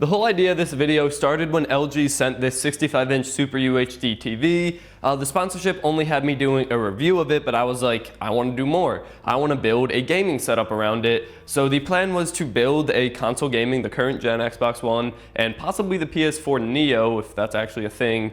The whole idea of this video started when LG sent this 65-inch Super UHD TV. The sponsorship only had me doing a review of it, but I was like, I want to do more. I want to build a gaming setup around it. So the plan was to build a console gaming, the current gen Xbox One, and possibly the PS4 Neo, if that's actually a thing,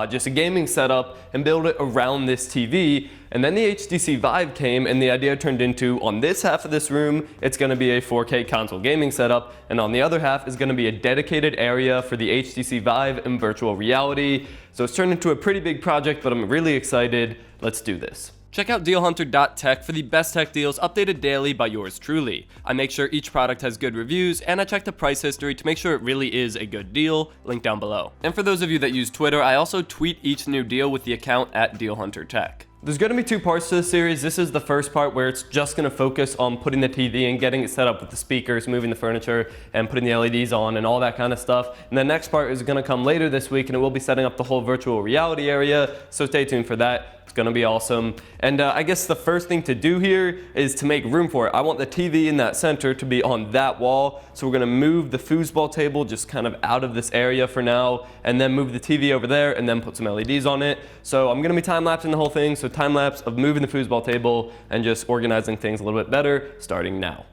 just a gaming setup, and build it around this TV. And then the HTC Vive came, and the idea turned into, on this half of this room, it's going to be a 4K console gaming setup, and on the other half is going to be a dedicated area for the HTC Vive and virtual reality. So it's turned into a pretty big project, but I'm really excited. Let's do this. Check out dealhunter.tech for the best tech deals updated daily by yours truly. I make sure each product has good reviews, and I check the price history to make sure it really is a good deal, link down below. And for those of you that use Twitter, I also tweet each new deal with the account @dealhuntertech. There's going to be two parts to this series. This is the first part where it's just going to focus on putting the TV and getting it set up with the speakers, moving the furniture, and putting the LEDs on and all that kind of stuff. And the next part is going to come later this week, and it will be setting up the whole virtual reality area, so stay tuned for that. It's going to be awesome. And I guess the first thing to do here is to make room for it. I want the TV in that center to be on that wall, so we're going to move the foosball table just kind of out of this area for now, and then move the TV over there, and then put some LEDs on it. So I'm going to be time-lapsing the whole thing, so time-lapse of moving the foosball table and just organizing things a little bit better, starting now.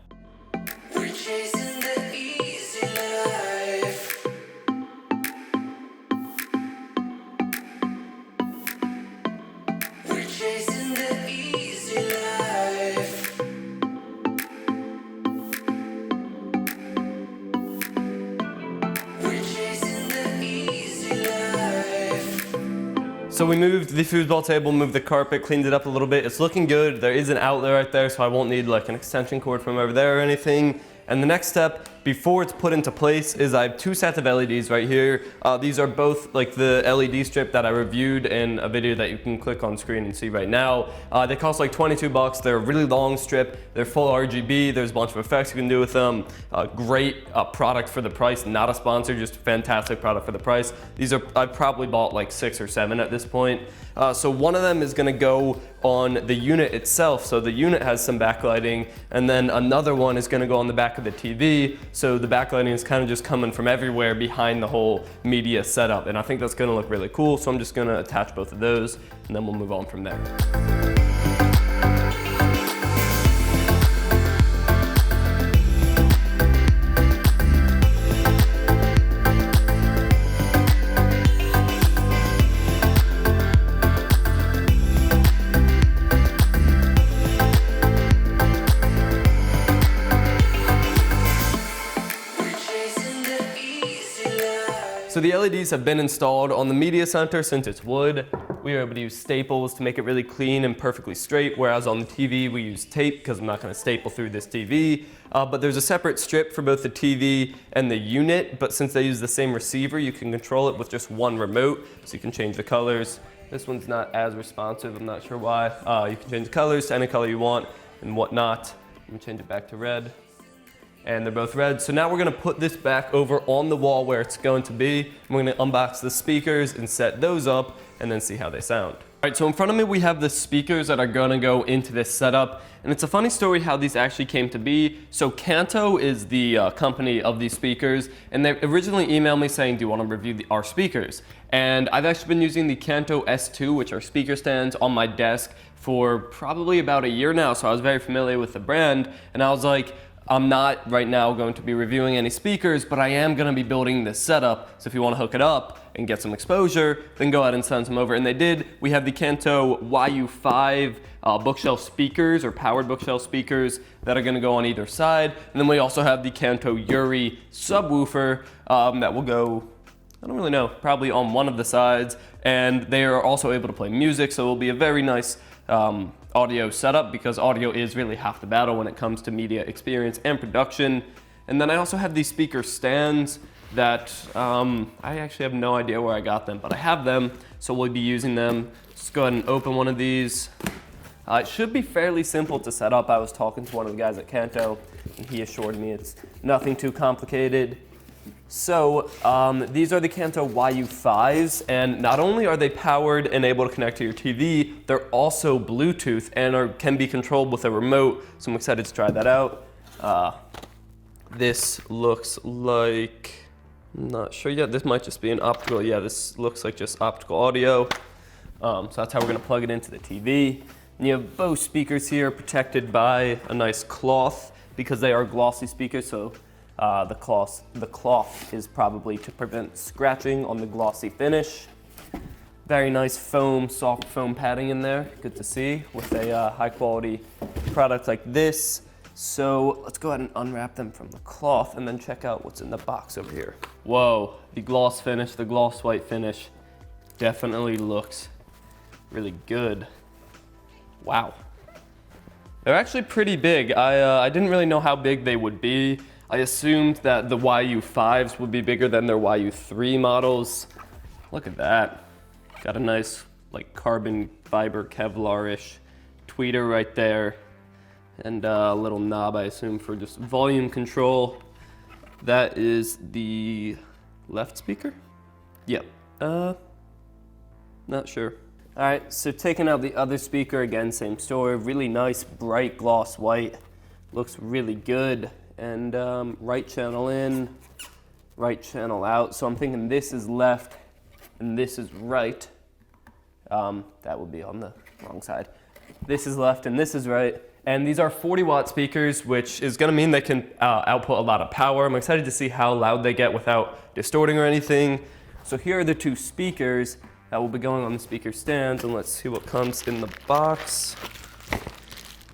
So we moved the foosball table, moved the carpet, cleaned it up a little bit. It's looking good. There is an outlet right there, so I won't need like an extension cord from over there or anything. And the next step, before it's put into place, is I have two sets of LEDs right here. These are both like the LED strip that I reviewed in a video that you can click on screen and see right now. They cost like 22 bucks. They're a really long strip. They're full RGB. There's a bunch of effects you can do with them. Great product for the price. Not a sponsor, just a fantastic product for the price. These are, I've probably bought like 6 or 7 at this point. So one of them is gonna go on the unit itself. So the unit has some backlighting, and then another one is gonna go on the back of the TV. So the backlighting is kind of just coming from everywhere behind the whole media setup. And I think that's gonna look really cool. So I'm just gonna attach both of those, and then we'll move on from there. So the LEDs have been installed on the media center. Since it's wood, we were able to use staples to make it really clean and perfectly straight, whereas on the TV we use tape because I'm not going to staple through this TV. But there's a separate strip for both the TV and the unit, but since they use the same receiver, you can control it with just one remote, so you can change the colors. This one's not as responsive, I'm not sure why. You can change the colors to any color you want and whatnot. Let me change it back to red. And they're both red. So now we're gonna put this back over on the wall where it's going to be. And we're gonna unbox the speakers and set those up and then see how they sound. All right, so in front of me we have the speakers that are gonna go into this setup. And it's a funny story how these actually came to be. So Kanto is the company of these speakers, and they originally emailed me saying, do you wanna review our speakers? And I've actually been using the Kanto S2, which are speaker stands, on my desk for probably about a year now. So I was very familiar with the brand, and I was like, I'm not right now going to be reviewing any speakers, but I am going to be building this setup. So if you want to hook it up and get some exposure, then go ahead and send some over. And they did. We have the Kanto YU5 bookshelf speakers, or powered bookshelf speakers, that are going to go on either side. And then we also have the Kanto Yuri subwoofer that will go, I don't really know, probably on one of the sides. And they are also able to play music, so it will be a very nice audio setup, because audio is really half the battle when it comes to media experience and production. And then I also have these speaker stands that I actually have no idea where I got them, but I have them, so we'll be using them. Just go ahead and open one of these. It should be fairly simple to set up. I was talking to one of the guys at Kanto, and he assured me it's nothing too complicated. So these are the Kanto YU5s, and not only are they powered and able to connect to your TV, they're also Bluetooth and can be controlled with a remote, so I'm excited to try that out. This looks like I'm not sure yet. This might just be an optical. Yeah, this looks like just optical audio. So that's how we're gonna plug it into the TV. And you have Bose speakers here protected by a nice cloth because they are glossy speakers, so the cloth is probably to prevent scratching on the glossy finish. Very nice foam, soft foam padding in there. Good to see with a high quality product like this. So let's go ahead and unwrap them from the cloth and then check out what's in the box over here. Whoa, the gloss finish, the gloss white finish definitely looks really good. Wow. They're actually pretty big. I didn't really know how big they would be. I assumed that the YU5s would be bigger than their YU3 models. Look at that. Got a nice like carbon fiber Kevlar-ish tweeter right there. And a little knob, I assume, for just volume control. That is the left speaker? Yep. Not sure. All right, so taking out the other speaker, again, same story. Really nice, bright gloss white. Looks really good. And right channel in, right channel out. So I'm thinking this is left and this is right. That would be on the wrong side. This is left and this is right. And these are 40-watt speakers, which is gonna mean they can output a lot of power. I'm excited to see how loud they get without distorting or anything. So here are the two speakers that will be going on the speaker stands, and let's see what comes in the box.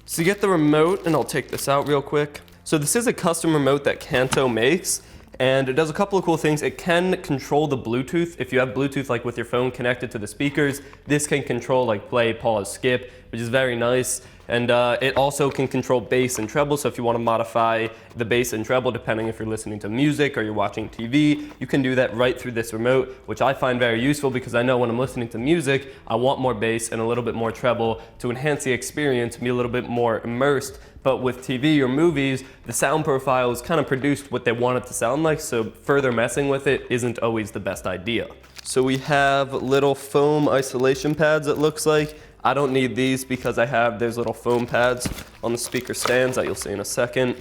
So you get the remote, and I'll take this out real quick. So this is a custom remote that Kanto makes, and it does a couple of cool things. It can control the Bluetooth. If you have Bluetooth like with your phone connected to the speakers, this can control like play, pause, skip, which is very nice. And it also can control bass and treble, so if you want to modify the bass and treble depending if you're listening to music or you're watching TV, you can do that right through this remote, which I find very useful because I know when I'm listening to music, I want more bass and a little bit more treble to enhance the experience and be a little bit more immersed. But with TV or movies, the sound profile is kind of produced what they want it to sound like, so further messing with it isn't always the best idea. So we have little foam isolation pads, it looks like. I don't need these because I have those little foam pads on the speaker stands that you'll see in a second.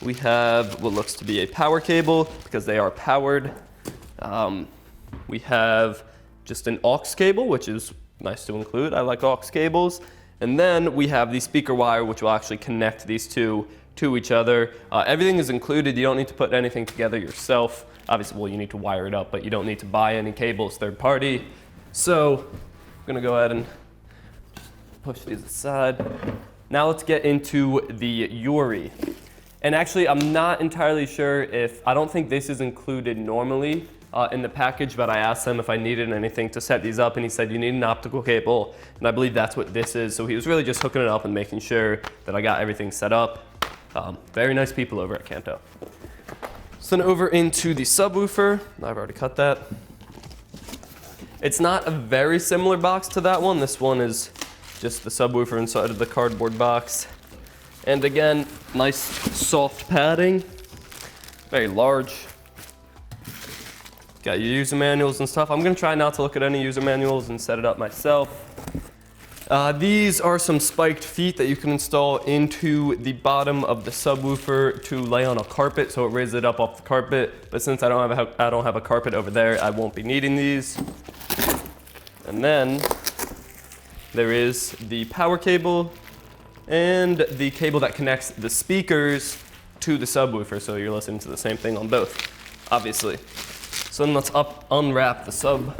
We have what looks to be a power cable because they are powered. We have just an aux cable, which is nice to include. I like aux cables. And then we have the speaker wire, which will actually connect these two to each other. Everything is included. You don't need to put anything together yourself. Obviously, well, you need to wire it up, but you don't need to buy any cables third party. So I'm gonna go ahead and push these aside. Now let's get into the Yuri. And actually, I'm not entirely sure if, I don't think this is included normally in the package, but I asked him if I needed anything to set these up, and he said you need an optical cable, and I believe that's what this is. So he was really just hooking it up and making sure that I got everything set up. Very nice people over at Kanto. So then over into the subwoofer. I've already cut that. It's not a very similar box to that one. This one is just the subwoofer inside of the cardboard box. And again, nice soft padding, very large. Got your user manuals and stuff. I'm gonna try not to look at any user manuals and set it up myself. These are some spiked feet that you can install into the bottom of the subwoofer to lay on a carpet so it raises it up off the carpet. But since I don't have a carpet over there, I won't be needing these. And then there is the power cable and the cable that connects the speakers to the subwoofer, so you're listening to the same thing on both, obviously. So then let's unwrap the sub.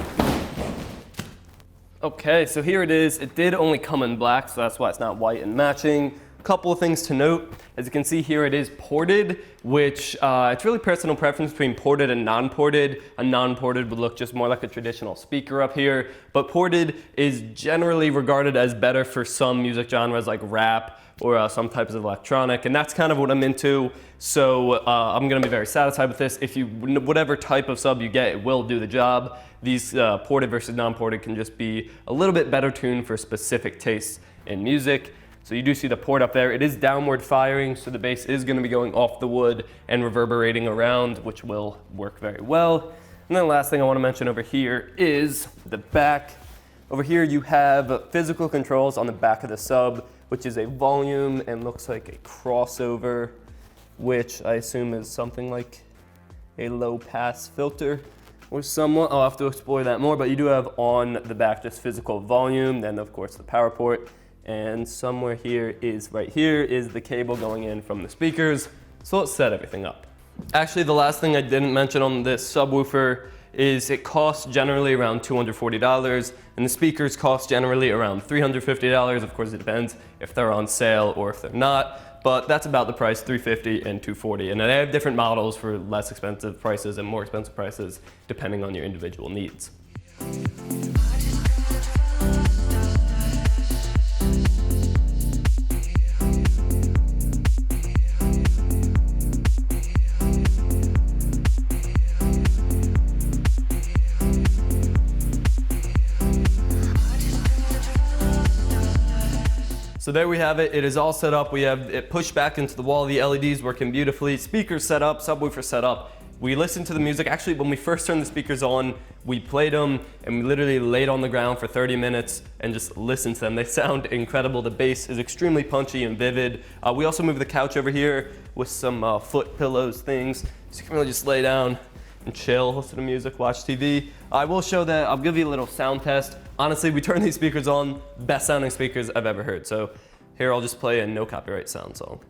Okay, so here it is. It did only come in black, so that's why it's not white and matching. Couple of things to note. As you can see here, it is ported, which it's really personal preference between ported and non-ported. A non-ported would look just more like a traditional speaker up here, but ported is generally regarded as better for some music genres like rap or some types of electronic, and that's kind of what I'm into. So I'm gonna be very satisfied with this. If you, whatever type of sub you get, it will do the job. These ported versus non-ported can just be a little bit better tuned for specific tastes in music. So you do see the port up there. It is downward firing, so the bass is gonna be going off the wood and reverberating around, which will work very well. And then the last thing I wanna mention over here is the back. Over here you have physical controls on the back of the sub, which is a volume and looks like a crossover, which I assume is something like a low pass filter or somewhat. I'll have to explore that more, but you do have on the back just physical volume, then of course the power port, and somewhere here is, right here is the cable going in from the speakers. So let's set everything up. Actually, the last thing I didn't mention on this subwoofer is it costs generally around $240, and the speakers cost generally around $350. Of course, it depends if they're on sale or if they're not, but that's about the price, $350 and $240. And they have different models for less expensive prices and more expensive prices, depending on your individual needs. So there we have it. It is all set up. We have it pushed back into the wall. The LEDs working beautifully. Speakers set up, subwoofer set up. We listened to the music. Actually, when we first turned the speakers on, we played them and we literally laid on the ground for 30 minutes and just listened to them. They sound incredible. The bass is extremely punchy and vivid. We also moved the couch over here with some foot pillows things. So you can really just lay down and chill, listen to music, watch TV. I will show that, I'll give you a little sound test. Honestly, we turned these speakers on, best sounding speakers I've ever heard. So here I'll just play a no copyright sound song.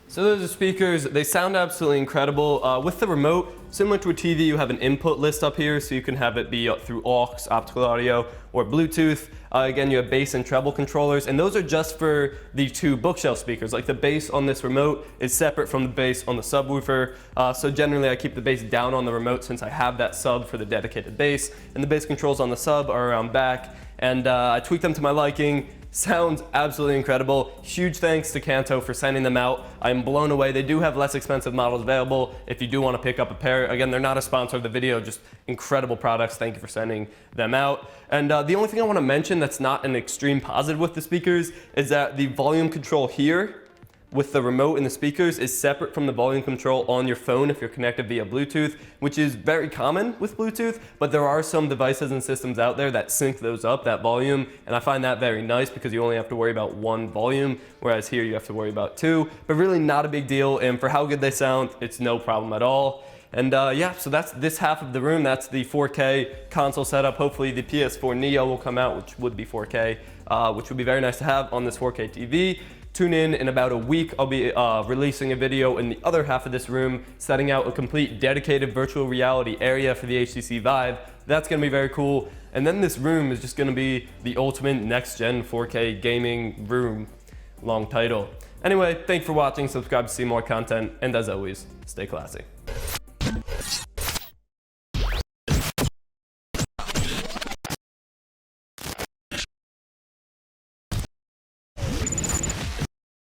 So those are speakers. They sound absolutely incredible. With the remote, similar to a TV, you have an input list up here, so you can have it be through aux, optical audio, or Bluetooth. Again, you have bass and treble controllers, and those are just for the two bookshelf speakers. Like the bass on this remote is separate from the bass on the subwoofer. So generally I keep the bass down on the remote since I have that sub for the dedicated bass, and the bass controls on the sub are around back, and I tweak them to my liking. Sounds absolutely incredible. Huge thanks to Kanto for sending them out. I'm blown away. They do have less expensive models available if you do want to pick up a pair. Again, they're not a sponsor of the video, just incredible products. Thank you for sending them out. And the only thing I want to mention that's not an extreme positive with the speakers is that the volume control here with the remote and the speakers is separate from the volume control on your phone if you're connected via Bluetooth, which is very common with Bluetooth, but there are some devices and systems out there that sync those up, that volume, and I find that very nice because you only have to worry about one volume, whereas here you have to worry about two, but really not a big deal, and for how good they sound, it's no problem at all. And yeah, so that's this half of the room. That's the 4K console setup. Hopefully the PS4 Neo will come out, which would be 4K, which would be very nice to have on this 4K TV. Tune in about a week. I'll be releasing a video in the other half of this room, setting out a complete dedicated virtual reality area for the HTC Vive. That's gonna be very cool. And then this room is just gonna be the ultimate next-gen 4K gaming room. Long title. Anyway, thanks for watching, subscribe to see more content, and as always, stay classy.